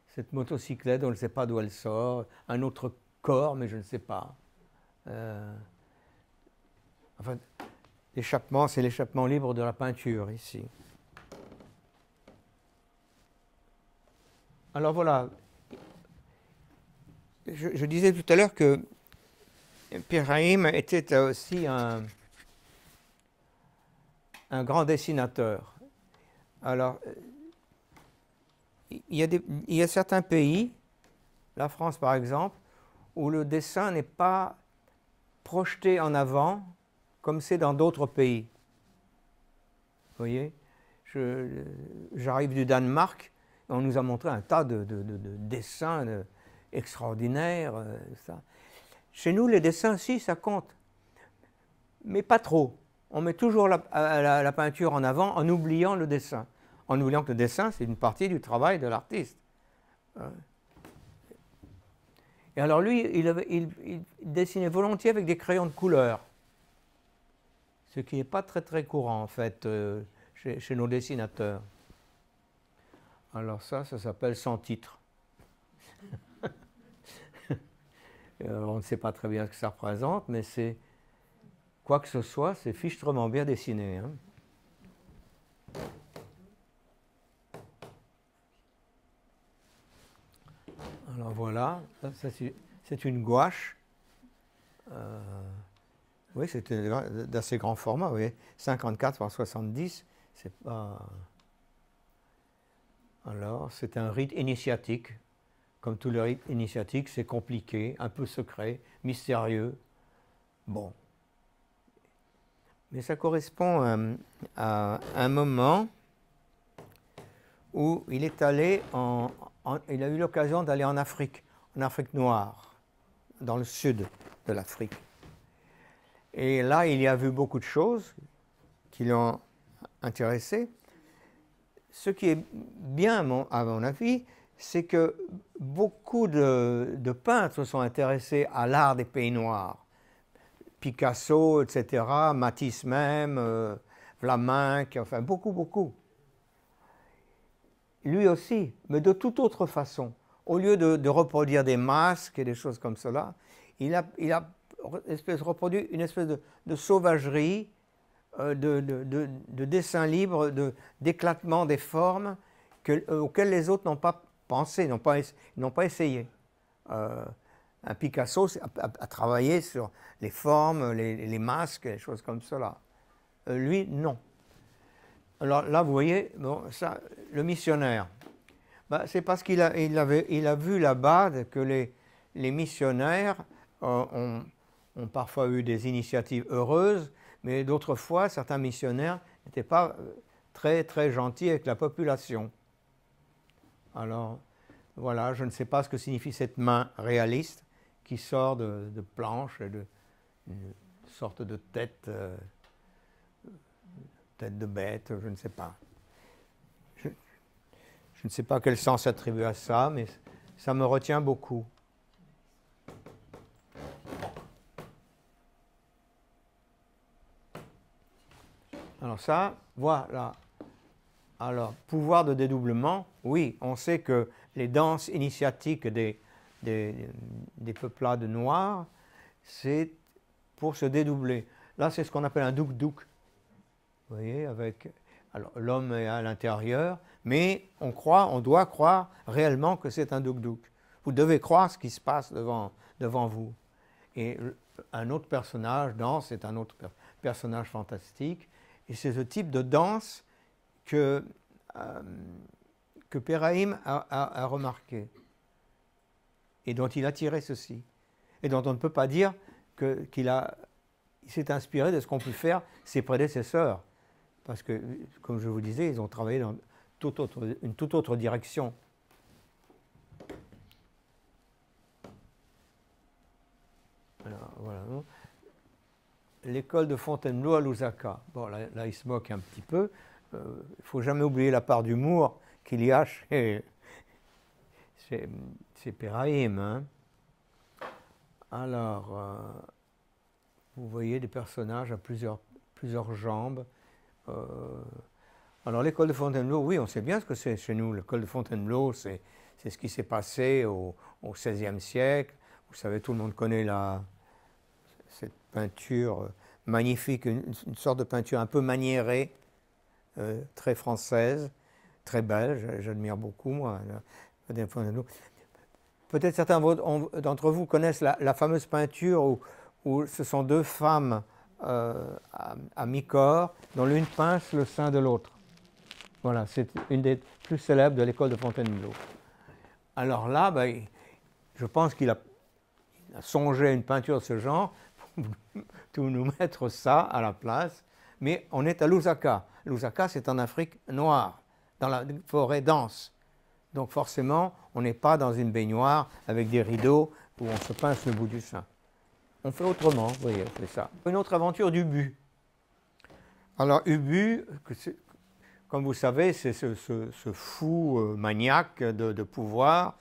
Speaker 2: cette motocyclette, on ne sait pas d'où elle sort, un autre corps, mais je ne sais pas. Enfin, l'échappement, c'est l'échappement libre de la peinture ici. Alors voilà, je disais tout à l'heure que Pirahim était aussi un grand dessinateur. Alors, il y a certains pays, la France par exemple, où le dessin n'est pas projeté en avant comme c'est dans d'autres pays. Vous voyez, j'arrive du Danemark, et on nous a montré un tas de dessins extraordinaires. Ça. Chez nous, les dessins, si, ça compte, mais pas trop. On met toujours la peinture en avant en oubliant le dessin. En oubliant que le dessin, c'est une partie du travail de l'artiste. Et alors lui, il dessinait volontiers avec des crayons de couleur. Ce qui n'est pas très très courant en fait chez nos dessinateurs. Alors ça s'appelle sans titre. On ne sait pas très bien ce que ça représente, mais c'est, quoi que ce soit, c'est fichtrement bien dessiné. Hein. Alors voilà, c'est une gouache. Oui, c'est d'assez grand format, vous voyez, 54 par 70, c'est pas... Alors, c'est un rite initiatique. Comme tous les rites initiatiques, c'est compliqué, un peu secret, mystérieux. Bon. Mais ça correspond à un moment où il est allé il a eu l'occasion d'aller en Afrique noire, dans le sud de l'Afrique. Et là, il y a vu beaucoup de choses qui l'ont intéressé. Ce qui est bien, à mon avis, c'est que beaucoup de peintres se sont intéressés à l'art des pays noirs. Picasso, etc., Matisse même, Vlaminck, enfin beaucoup. Lui aussi, mais de toute autre façon. Au lieu de reproduire des masques et des choses comme cela, il a reproduit une espèce de sauvagerie, de dessin libre, d'éclatement des formes auxquelles les autres n'ont pas pensé, n'ont pas essayé. Un Picasso a travaillé sur les formes, les masques, les choses comme cela. Lui, non. Alors là, vous voyez, bon, ça, le missionnaire, ben, c'est parce qu'il a vu là-bas que les missionnaires ont parfois eu des initiatives heureuses, mais d'autres fois, certains missionnaires n'étaient pas très gentils avec la population. Alors, voilà, je ne sais pas ce que signifie cette main réaliste qui sort de planches et une sorte de tête de bête, je ne sais pas. Je ne sais pas quel sens attribuer à ça, mais ça me retient beaucoup. Alors ça, voilà. Alors, pouvoir de dédoublement, oui, on sait que les danses initiatiques des peuplades noires, c'est pour se dédoubler. Là, c'est ce qu'on appelle un douk-douk. Vous voyez, alors l'homme est à l'intérieur, mais on doit croire réellement que c'est un douk-douk. Vous devez croire ce qui se passe devant vous. Et un autre personnage danse, c'est un autre personnage fantastique. Et c'est ce type de danse que Péraïm a remarqué et dont il a tiré ceci. Et dont on ne peut pas dire qu'il s'est inspiré de ce qu'ont pu faire ses prédécesseurs. Parce que, comme je vous disais, ils ont travaillé dans une toute autre direction. Alors, voilà. L'école de Fontainebleau à Lusaka. Bon, là, il se moque un petit peu. Il ne faut jamais oublier la part d'humour qu'il y a chez Péraïm. Hein. Alors, vous voyez des personnages à plusieurs jambes. Alors, l'école de Fontainebleau, oui, on sait bien ce que c'est chez nous. L'école de Fontainebleau, c'est ce qui s'est passé au XVIe siècle. Vous savez, tout le monde connaît cette peinture magnifique, une sorte de peinture un peu maniérée, très française, très belle, j'admire beaucoup, moi. Peut-être certains d'entre vous connaissent la fameuse peinture où ce sont deux femmes à mi-corps, dont l'une pince le sein de l'autre. Voilà, c'est une des plus célèbres de l'école de Fontainebleau. Alors là, ben, je pense qu'il a songé à une peinture de ce genre, pour nous mettre ça à la place, mais on est à Lusaka. Lusaka, c'est en Afrique noire, dans la forêt dense. Donc forcément, on n'est pas dans une baignoire avec des rideaux où on se pince le bout du sein. On fait autrement, vous voyez, on fait ça. Une autre aventure d'Ubu. Alors Ubu, comme vous savez, c'est ce fou maniaque de pouvoir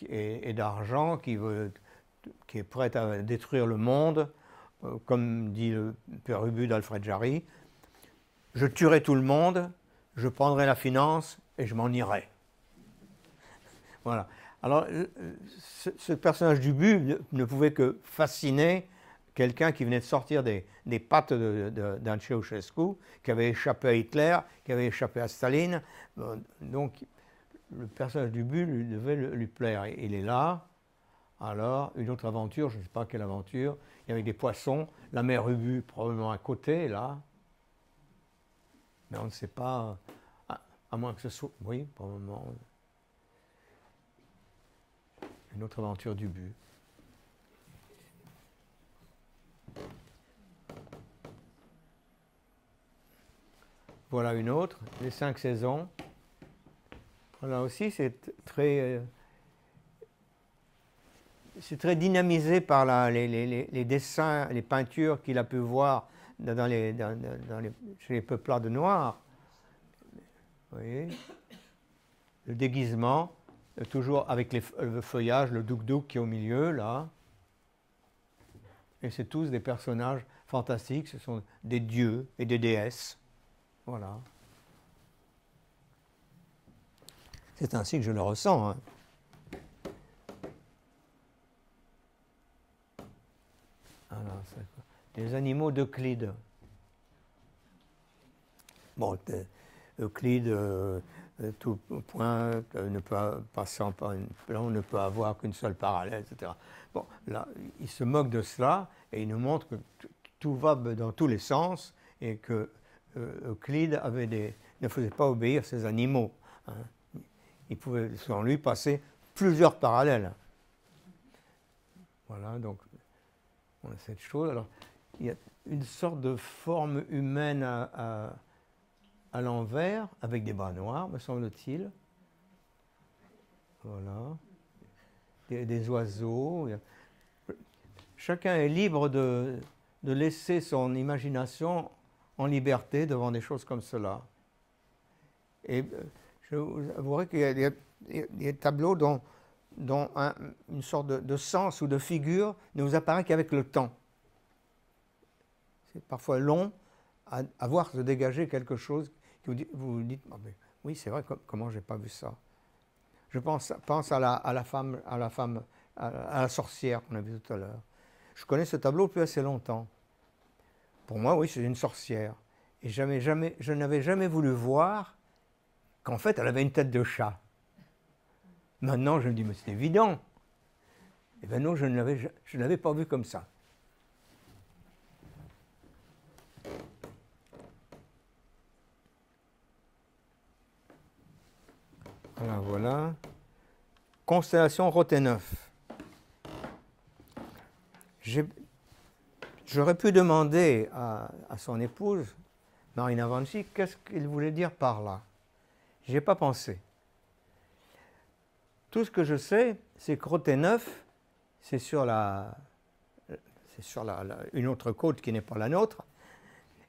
Speaker 2: et d'argent qui est prêt à détruire le monde, comme dit le père Ubu d'Alfred Jarry. Je tuerai tout le monde, je prendrai la finance et je m'en irai. Voilà. Alors, ce personnage d'Ubu ne pouvait que fasciner quelqu'un qui venait de sortir des pattes d'un Ceausescu, qui avait échappé à Hitler, qui avait échappé à Staline. Donc, le personnage d'Ubu devait lui plaire. Et il est là. Alors, une autre aventure, je ne sais pas quelle aventure, il y avait des poissons, la mer Ubu probablement à côté, là. Mais on ne sait pas, à moins que ce soit, oui, probablement, une autre aventure d'Ubu. Voilà une autre, les 5 saisons. Là aussi, c'est très dynamisé par les dessins, les peintures qu'il a pu voir chez les peuplades de Noirs. Vous voyez, le déguisement, toujours avec le feuillage, le douk-douk qui est au milieu, là. Et c'est tous des personnages fantastiques, ce sont des dieux et des déesses. Voilà. C'est ainsi que je le ressens. Hein. Alors, les animaux d'Euclide. Bon, Euclide, tout point ne peut, passant par une plan ne peut avoir qu'une seule parallèle, etc. Bon, là, il se moque de cela et il nous montre que tout va dans tous les sens et que Euclide ne faisait pas obéir ses animaux. Hein. Il pouvait, selon lui, passer plusieurs parallèles. Voilà, donc on a cette chose. Alors, il y a une sorte de forme humaine à l'envers, avec des bras noirs, me semble-t-il. Voilà. Des oiseaux. Chacun est libre de laisser son imagination en liberté devant des choses comme cela. Et je vous avouerai qu'il y a des tableaux dont une sorte de sens ou de figure ne vous apparaît qu'avec le temps. C'est parfois long à voir se dégager quelque chose que vous vous dites oh, mais oui, c'est vrai, comment je n'ai pas vu ça. Je pense à la femme, à la sorcière qu'on a vue tout à l'heure. Je connais ce tableau depuis assez longtemps. Pour moi, oui, c'est une sorcière. Et je n'avais jamais voulu voir qu'en fait, elle avait une tête de chat. Maintenant, je me dis, mais c'est évident. Eh bien non, je ne l'avais pas vu comme ça. Alors voilà. Constellation Roténeuf. J'aurais pu demander à son épouse, Marina Vanchi, qu'est-ce qu'il voulait dire par là. Je n'y ai pas pensé. Tout ce que je sais, c'est que Roténeuf, c'est sur une autre côte qui n'est pas la nôtre,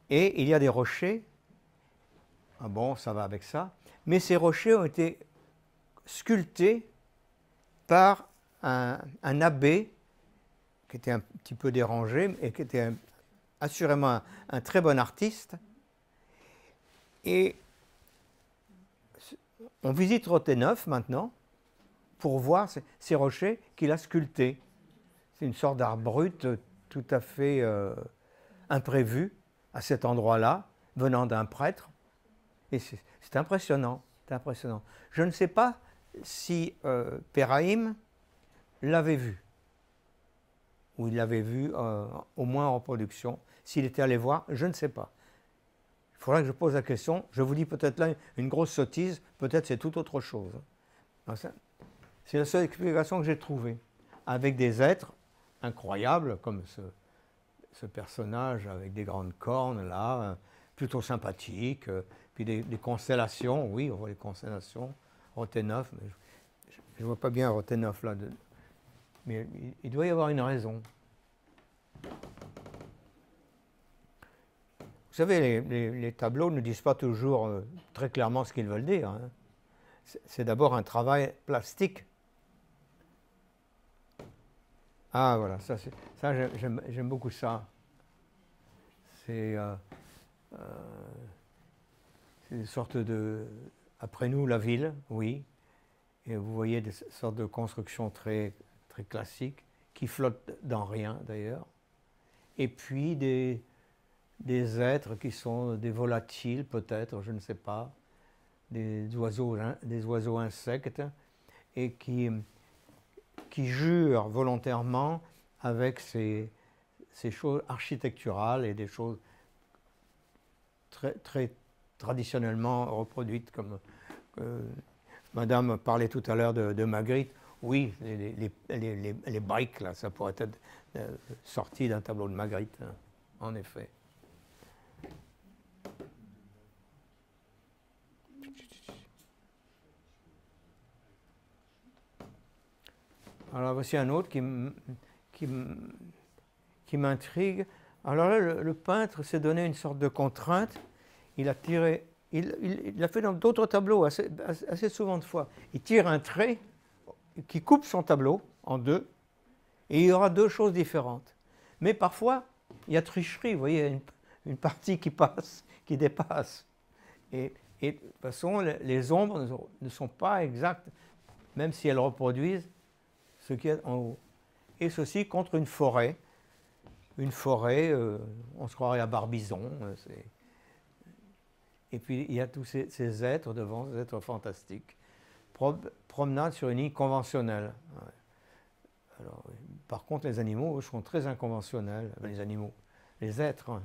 Speaker 2: et il y a des rochers. Ah bon, ça va avec ça. Mais ces rochers ont été sculptés par un abbé qui était un petit peu dérangé et qui était assurément un très bon artiste. Et on visite Roténeuf maintenant pour voir ces rochers qu'il a sculptés. C'est une sorte d'art brut tout à fait imprévu à cet endroit-là, venant d'un prêtre. Et c'est impressionnant, c'est impressionnant. Je ne sais pas si Péraïm l'avait vu, ou il l'avait vu au moins en reproduction. S'il était allé voir, je ne sais pas. Il faudrait que je pose la question. Je vous dis peut-être là une grosse sottise, peut-être c'est tout autre chose. C'est la seule explication que j'ai trouvée. Avec des êtres incroyables, comme ce personnage avec des grandes cornes là, plutôt sympathique, puis des constellations, oui, on voit les constellations, Roténeuf, mais je ne vois pas bien Roténeuf là, mais il doit y avoir une raison. Vous savez, les tableaux ne disent pas toujours très clairement ce qu'ils veulent dire. Hein. C'est d'abord un travail plastique. Ah voilà, ça j'aime beaucoup ça. C'est une sorte de... Après nous, la ville, oui. Et vous voyez des sortes de constructions très, très classiques, qui flottent dans rien d'ailleurs. Et puis des êtres qui sont des volatiles peut-être, je ne sais pas, des oiseaux insectes, et qui jurent volontairement avec ces choses architecturales et des choses très, très traditionnellement reproduites, comme Madame parlait tout à l'heure de Magritte. Oui, les bikes, là, ça pourrait être sorti d'un tableau de Magritte, hein, en effet. Alors voici un autre qui m'intrigue. Alors là, le peintre s'est donné une sorte de contrainte. Il a tiré, il a fait dans d'autres tableaux assez souvent de fois. Il tire un trait qui coupe son tableau en deux, et il y aura deux choses différentes. Mais parfois, il y a tricherie, vous voyez, il y a une partie qui passe, qui dépasse. Et de toute façon, les ombres ne sont pas exactes, même si elles reproduisent ce qu'il y a en haut. Et ceci contre une forêt. Une forêt, on se croirait à Barbizon. Et puis il y a tous ces êtres devant, ces êtres fantastiques. Promenade sur une île conventionnelle. Ouais. Alors, par contre, les animaux, eux, sont très inconventionnels. Les animaux, les êtres. Hein.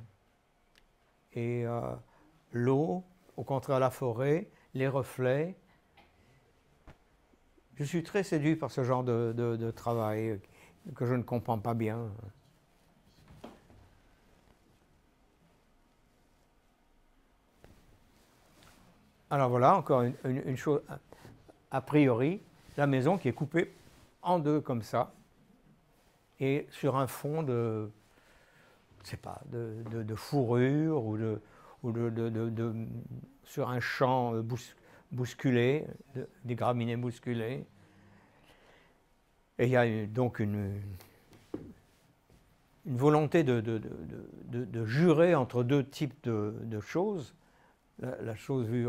Speaker 2: Et l'eau, au contraire la forêt, les reflets. Je suis très séduit par ce genre de travail que je ne comprends pas bien. Alors voilà, encore une chose, a priori, la maison qui est coupée en deux comme ça, et sur un fond de, je sais pas, de fourrure ou sur un champ bousculé, des graminées bousculées. Et il y a donc une volonté de jurer entre deux types de choses. La chose vue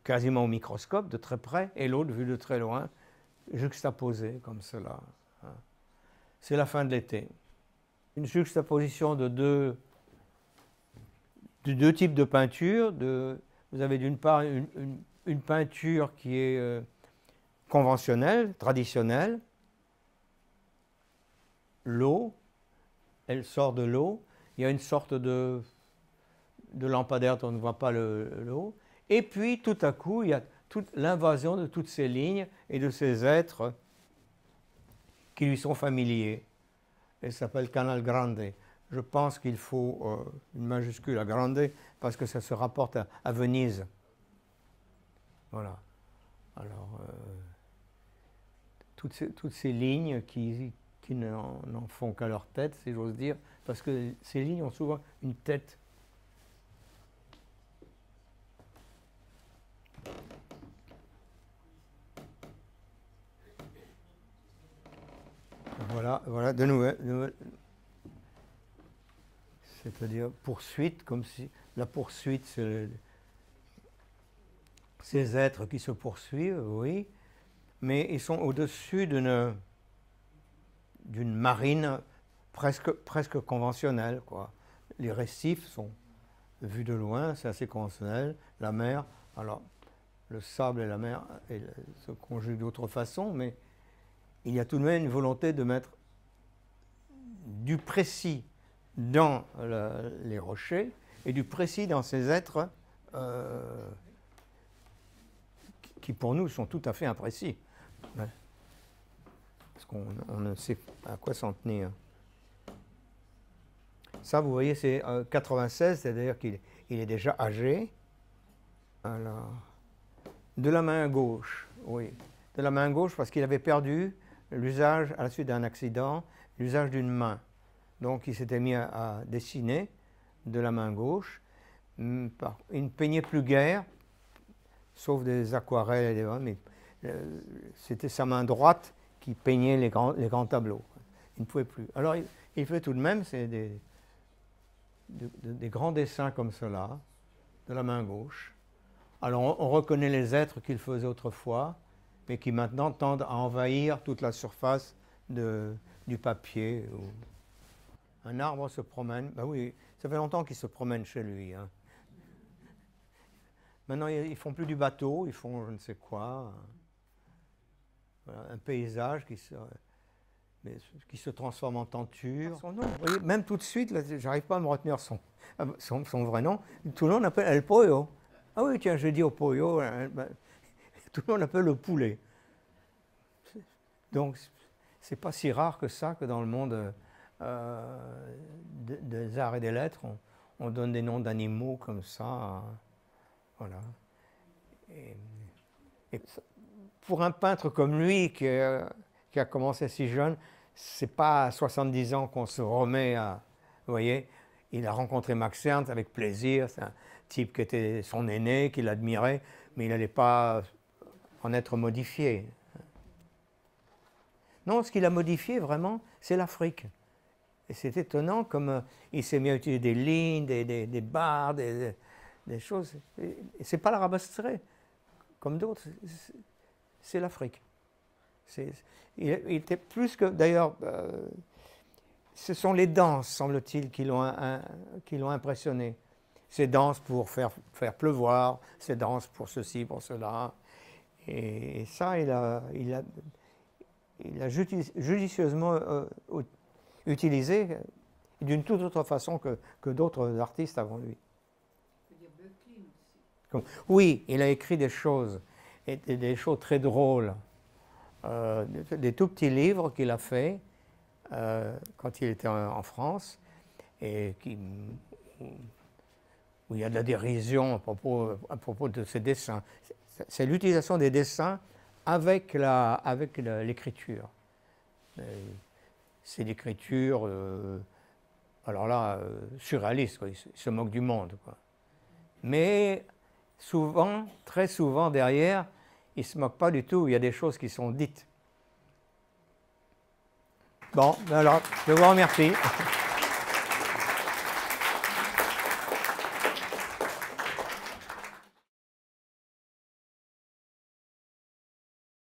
Speaker 2: quasiment au microscope, de très près, et l'autre vue de très loin, juxtaposée comme cela. C'est la fin de l'été. Une juxtaposition de deux types de peinture. Vous avez d'une part une peinture qui est conventionnelle, traditionnelle. L'eau, elle sort de l'eau. Il y a une sorte de lampadaire dont on ne voit pas l'eau. Et puis, tout à coup, il y a toute l'invasion de toutes ces lignes et de ces êtres qui lui sont familiers. Elle s'appelle Canal Grande. Je pense qu'il faut une majuscule à Grande parce que ça se rapporte à Venise. Voilà. Alors, toutes ces lignes qui n'en font qu'à leur tête, si j'ose dire, parce que ces lignes ont souvent une tête. Voilà de nouvelles. C'est-à-dire poursuite, comme si la poursuite, c'est ces êtres qui se poursuivent, oui, mais ils sont au-dessus d'une marine presque conventionnelle, quoi. Les récifs sont vus de loin, c'est assez conventionnel. La mer, alors le sable et la mer se conjuguent d'autre façon, mais il y a tout de même une volonté de mettre du précis dans les rochers et du précis dans ces êtres qui pour nous sont tout à fait imprécis. Ouais. Parce qu'on ne sait à quoi s'en tenir. Ça, vous voyez, c'est 96, c'est-à-dire qu'il est déjà âgé. Alors, de la main gauche, oui. De la main gauche parce qu'il avait perdu l'usage, à la suite d'un accident, l'usage d'une main. Donc il s'était mis à dessiner de la main gauche. Il ne peignait plus guère, sauf des aquarelles et mais c'était sa main droite qui peignait les grands tableaux. Il ne pouvait plus. Alors il fait tout de même des grands dessins comme cela, de la main gauche. Alors on reconnaît les êtres qu'il faisait autrefois, mais qui maintenant tendent à envahir toute la surface du papier. Un arbre se promène, ben oui, ça fait longtemps qu'il se promène chez lui. Hein. Maintenant, ils ne font plus du bateau, ils font je ne sais quoi. Voilà, un paysage qui se transforme en tenture. Son nom, vous voyez, même tout de suite, je n'arrive pas à me retenir son vrai nom. Tout le monde l'appelle El Pollo. Ah oui, tiens, je dis au Pollo, tout le monde l'appelle le poulet. Donc, c'est pas si rare que ça, que dans le monde des arts et des lettres, on donne des noms d'animaux comme ça. Voilà. Et pour un peintre comme lui, qui a commencé si jeune, c'est pas à 70 ans qu'on se remet à... Vous voyez, il a rencontré Max Ernst avec plaisir, c'est un type qui était son aîné, qu'il admirait, mais il n'allait pas en être modifié. Non, ce qu'il a modifié vraiment, c'est l'Afrique. Et c'est étonnant comme il s'est mis à utiliser des lignes, des barres, des choses. Et ce n'est pas l'arabesque comme d'autres, c'est l'Afrique. Il était plus que... D'ailleurs, ce sont les danses, semble-t-il, qui l'ont impressionné. Ces danses pour faire pleuvoir, ces danses pour ceci, pour cela. Et ça, il a judicieusement utilisé d'une toute autre façon que d'autres artistes avant lui. Oui, il a écrit des choses, et des choses très drôles. Des tout petits livres qu'il a faits quand il était en France, et où il y a de la dérision à propos de ses dessins. C'est l'utilisation des dessins avec l'écriture. C'est l'écriture, alors là, surréaliste, quoi. Il se moque du monde, quoi. Mais souvent, très souvent derrière, il ne se moque pas du tout, il y a des choses qui sont dites. Bon, alors, je vous remercie.